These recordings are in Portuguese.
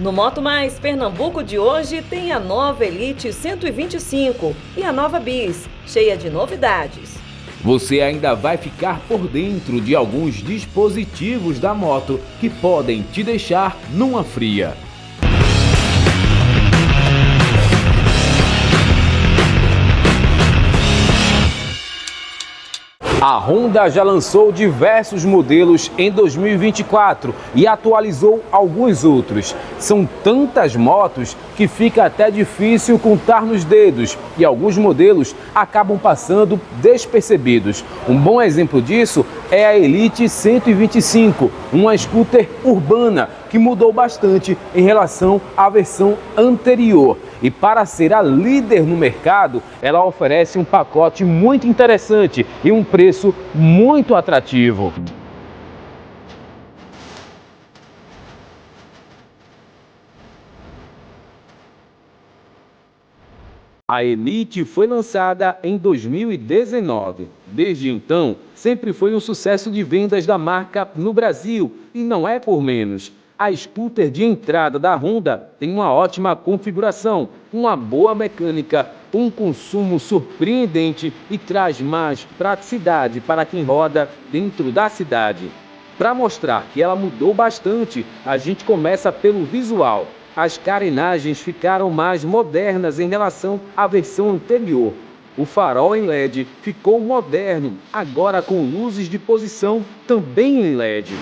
No Moto Mais Pernambuco de hoje tem a nova Elite 125 e a nova Bis, cheia de novidades. Você ainda vai ficar por dentro de alguns dispositivos da moto que podem te deixar numa fria. A Honda já lançou diversos modelos em 2024 e atualizou alguns outros. São tantas motos que fica até difícil contar nos dedos e alguns modelos acabam passando despercebidos. Um bom exemplo disso é a Elite 125, uma scooter urbana que mudou bastante em relação à versão anterior. E para ser a líder no mercado, ela oferece um pacote muito interessante e um preço muito atrativo. A Elite foi lançada em 2019. Desde então, sempre foi um sucesso de vendas da marca no Brasil e não é por menos. A scooter de entrada da Honda tem uma ótima configuração, uma boa mecânica, um consumo surpreendente e traz mais praticidade para quem roda dentro da cidade. Para mostrar que ela mudou bastante, a gente começa pelo visual. As carenagens ficaram mais modernas em relação à versão anterior. O farol em LED ficou moderno, agora com luzes de posição também em LED.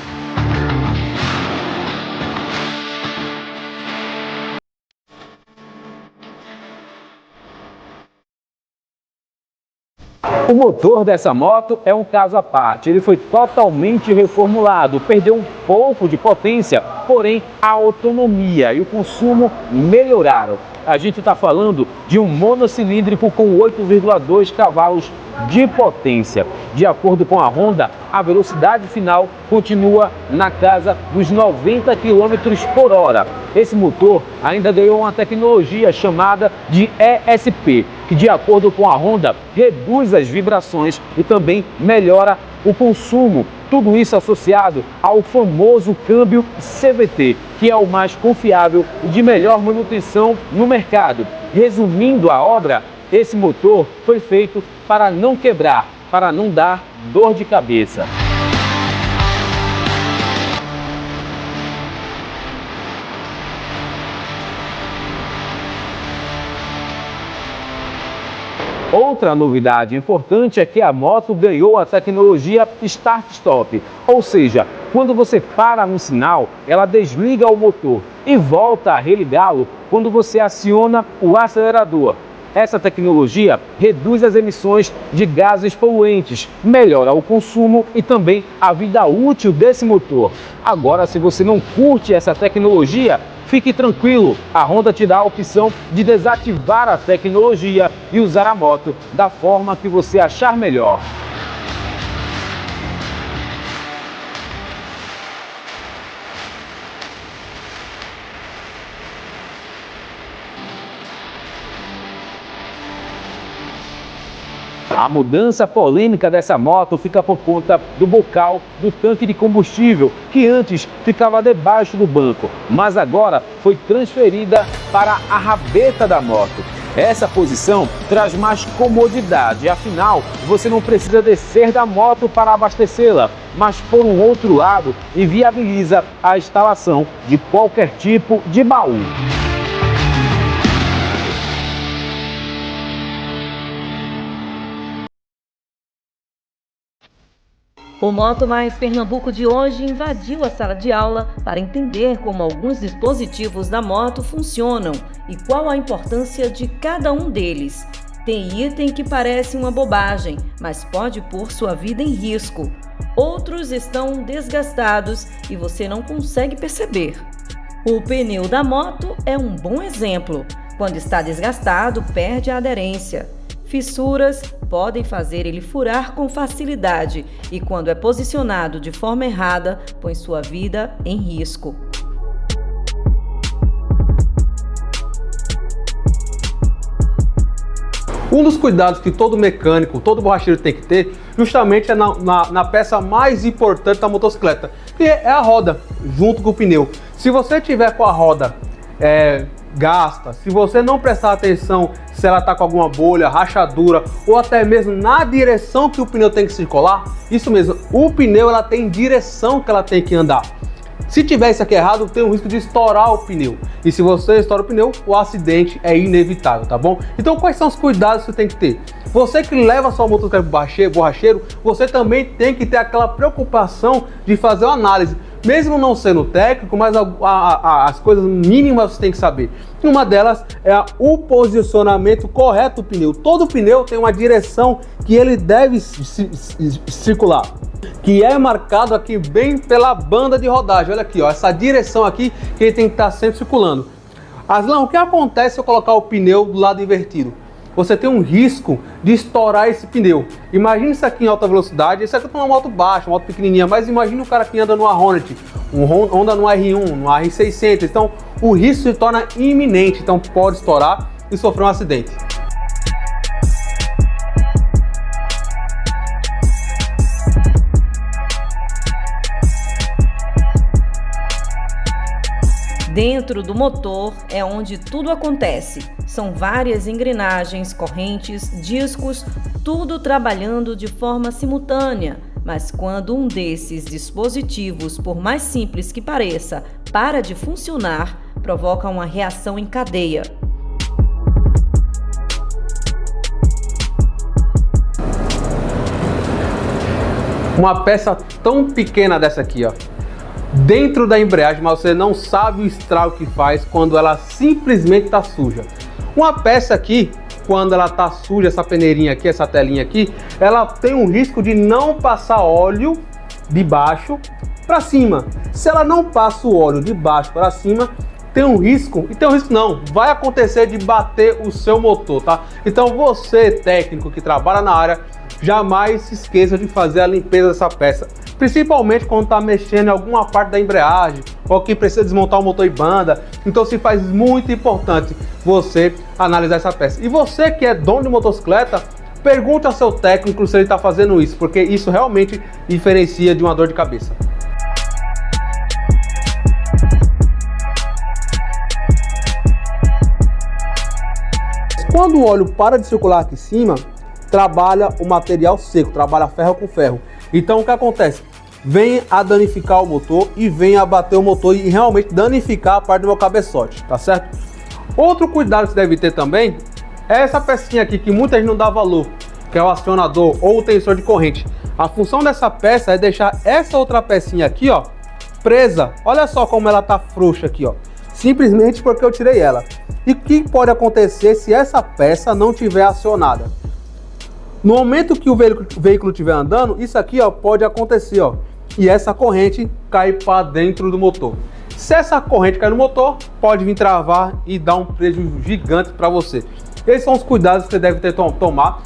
O motor dessa moto é um caso à parte, ele foi totalmente reformulado, perdeu um pouco de potência, porém a autonomia e o consumo melhoraram. A gente está falando de um monocilíndrico com 8,2 cavalos de potência. De acordo com a Honda, a velocidade final continua na casa dos 90 km por hora. Esse motor ainda ganhou uma tecnologia chamada de ESP, que de acordo com a Honda, reduz as vibrações e também melhora o consumo. Tudo isso associado ao famoso câmbio CVT, que é o mais confiável e de melhor manutenção no mercado. Resumindo a obra, esse motor foi feito para não quebrar, para não dar dor de cabeça. Outra novidade importante é que a moto ganhou a tecnologia Start-Stop, ou seja, quando você para no sinal, ela desliga o motor e volta a religá-lo quando você aciona o acelerador. Essa tecnologia reduz as emissões de gases poluentes, melhora o consumo e também a vida útil desse motor. Agora, se você não curte essa tecnologia, fique tranquilo, a Honda te dá a opção de desativar a tecnologia e usar a moto da forma que você achar melhor. A mudança polêmica dessa moto fica por conta do bocal do tanque de combustível, que antes ficava debaixo do banco, mas agora foi transferida para a rabeta da moto. Essa posição traz mais comodidade, afinal, você não precisa descer da moto para abastecê-la, mas por um outro lado, inviabiliza a instalação de qualquer tipo de baú. O Moto Mais Pernambuco de hoje invadiu a sala de aula para entender como alguns dispositivos da moto funcionam e qual a importância de cada um deles. Tem item que parece uma bobagem, mas pode pôr sua vida em risco. Outros estão desgastados e você não consegue perceber. O pneu da moto é um bom exemplo. Quando está desgastado, perde a aderência. Fissuras podem fazer ele furar com facilidade e, quando é posicionado de forma errada, põe sua vida em risco. Um dos cuidados que todo mecânico, todo borracheiro tem que ter, justamente é na peça mais importante da motocicleta, que é a roda, junto com o pneu. Se você tiver com a roda gasta, se você não prestar atenção se ela está com alguma bolha, rachadura ou até mesmo na direção que o pneu tem que circular, isso mesmo, o pneu ela tem direção que ela tem que andar. Se tiver isso aqui errado, tem o risco de estourar o pneu. E se você estoura o pneu, o acidente é inevitável, tá bom? Então quais são os cuidados que você tem que ter? Você que leva sua motocicleta para borracheiro, você também tem que ter aquela preocupação de fazer uma análise. Mesmo não sendo técnico, mas as coisas mínimas você tem que saber. Uma delas é o posicionamento correto do pneu. Todo pneu tem uma direção que ele deve circular, que é marcado aqui bem pela banda de rodagem. Olha aqui, ó, essa direção aqui que ele tem que estar sempre circulando. Aslan, o que acontece se eu colocar o pneu do lado invertido? Você tem um risco de estourar esse pneu. Imagina isso aqui em alta velocidade, isso aqui é uma moto baixa, uma moto pequenininha, mas imagina o cara que anda numa Hornet, um Honda no R1, no R600, então o risco se torna iminente, então pode estourar e sofrer um acidente. Dentro do motor é onde tudo acontece. São várias engrenagens, correntes, discos, tudo trabalhando de forma simultânea. Mas quando um desses dispositivos, por mais simples que pareça, para de funcionar, provoca uma reação em cadeia. Uma peça tão pequena dessa aqui, ó, dentro da embreagem, mas você não sabe o estrago que faz quando ela simplesmente está suja. Uma peça aqui, quando ela está suja, essa peneirinha aqui, essa telinha aqui, ela tem um risco de não passar óleo de baixo para cima. Se ela não passa o óleo de baixo para cima, tem um risco, e tem um risco não, vai acontecer de bater o seu motor, tá? Então você, técnico que trabalha na área, jamais se esqueça de fazer a limpeza dessa peça. Principalmente quando está mexendo em alguma parte da embreagem ou que precisa desmontar o motor e banda. Então se faz muito importante você analisar essa peça. E você que é dono de motocicleta, pergunte ao seu técnico se ele está fazendo isso, porque isso realmente diferencia de uma dor de cabeça. Quando o óleo para de circular aqui em cima, trabalha o material seco, trabalha ferro com ferro. Então o que acontece? Vem a danificar o motor e vem a bater o motor e realmente danificar a parte do meu cabeçote, tá certo? Outro cuidado que você deve ter também é essa pecinha aqui que muita gente não dá valor, que é o acionador ou o tensor de corrente. A função dessa peça é deixar essa outra pecinha aqui, ó, presa. Olha só como ela tá frouxa aqui, ó. Simplesmente porque eu tirei ela. E o que pode acontecer se essa peça não tiver acionada? No momento que o veículo estiver andando, isso aqui, ó, pode acontecer, ó, e essa corrente cai para dentro do motor. Se essa corrente cair no motor, pode vir travar e dar um prejuízo gigante para você. Esses são os cuidados que você deve ter tomar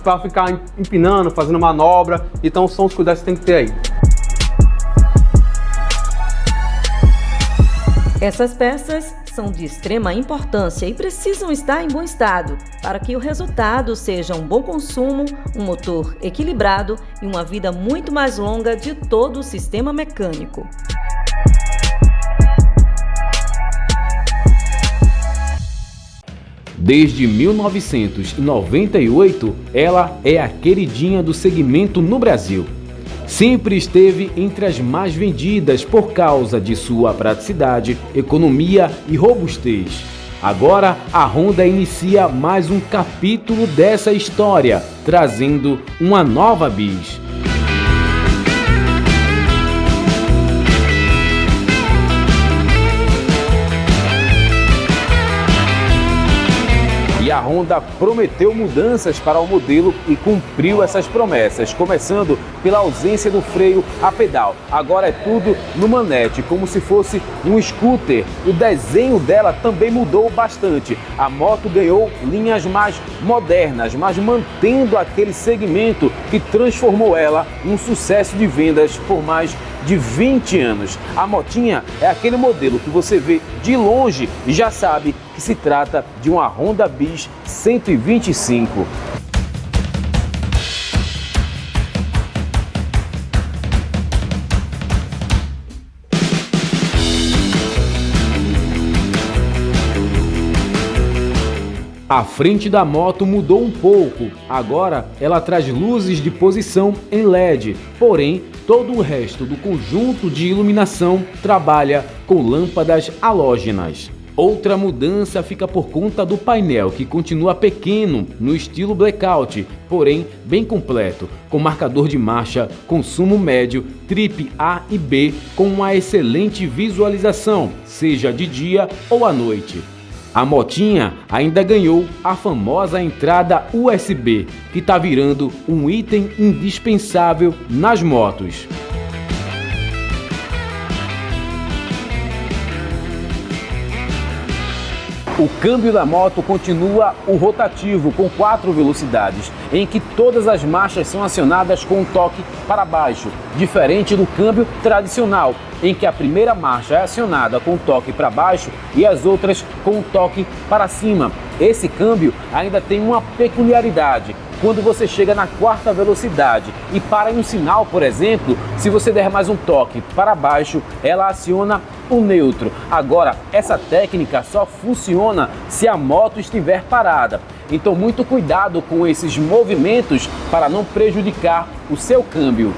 para ficar empinando, fazendo manobra. Então são os cuidados que você tem que ter aí. Essas peças são de extrema importância e precisam estar em bom estado para que o resultado seja um bom consumo, um motor equilibrado e uma vida muito mais longa de todo o sistema mecânico. Desde 1998, ela é a queridinha do segmento no Brasil. Sempre esteve entre as mais vendidas por causa de sua praticidade, economia e robustez. Agora, a Honda inicia mais um capítulo dessa história, trazendo uma nova bis. E a Honda prometeu mudanças para o modelo e cumpriu essas promessas, começando pela ausência do freio a pedal. Agora é tudo no manete, como se fosse um scooter. O desenho dela também mudou bastante. A moto ganhou linhas mais modernas, mas mantendo aquele segmento que transformou ela em um sucesso de vendas por mais de 20 anos. A motinha é aquele modelo que você vê de longe e já sabe que se trata de uma Honda Bis 125. A frente da moto mudou um pouco, agora ela traz luzes de posição em LED, porém todo o resto do conjunto de iluminação trabalha com lâmpadas halógenas. Outra mudança fica por conta do painel, que continua pequeno no estilo blackout, porém bem completo, com marcador de marcha, consumo médio, trip A e B, com uma excelente visualização, seja de dia ou à noite. A motinha ainda ganhou a famosa entrada USB, que está virando um item indispensável nas motos. O câmbio da moto continua o rotativo com 4 velocidades, em que todas as marchas são acionadas com um toque para baixo, diferente do câmbio tradicional, em que a primeira marcha é acionada com um toque para baixo e as outras com um toque para cima. Esse câmbio ainda tem uma peculiaridade. Quando você chega na 4ª velocidade e para em um sinal, por exemplo, se você der mais um toque para baixo, ela aciona o neutro. Agora, essa técnica só funciona se a moto estiver parada. Então, muito cuidado com esses movimentos para não prejudicar o seu câmbio.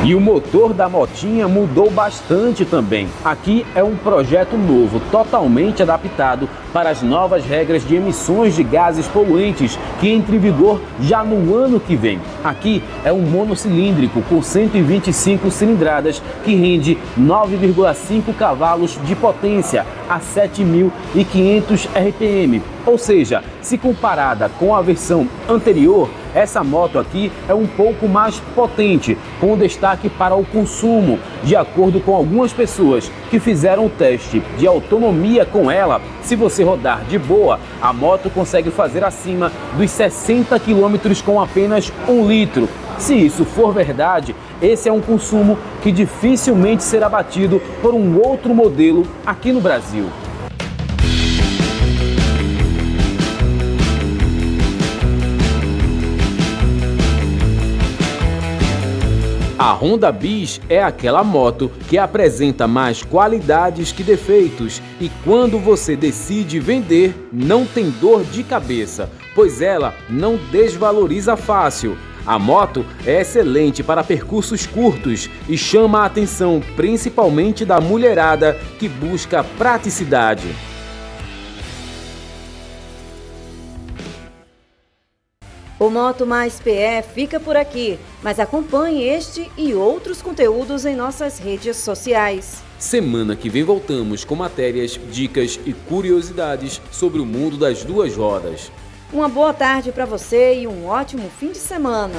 E o motor da motinha mudou bastante também. Aqui é um projeto novo, totalmente adaptado para as novas regras de emissões de gases poluentes que entram em vigor já no ano que vem. Aqui é um monocilíndrico com 125 cilindradas que rende 9,5 cavalos de potência a 7.500 RPM. Ou seja, se comparada com a versão anterior, essa moto aqui é um pouco mais potente, com destaque para o consumo. De acordo com algumas pessoas que fizeram o teste de autonomia com ela, se você rodar de boa, a moto consegue fazer acima dos 60 km com apenas 1 litro. Se isso for verdade, esse é um consumo que dificilmente será batido por um outro modelo aqui no Brasil. A Honda Bis é aquela moto que apresenta mais qualidades que defeitos e quando você decide vender, não tem dor de cabeça, pois ela não desvaloriza fácil. A moto é excelente para percursos curtos e chama a atenção principalmente da mulherada que busca praticidade. O Moto Mais PE fica por aqui, mas acompanhe este e outros conteúdos em nossas redes sociais. Semana que vem voltamos com matérias, dicas e curiosidades sobre o mundo das duas rodas. Uma boa tarde para você e um ótimo fim de semana.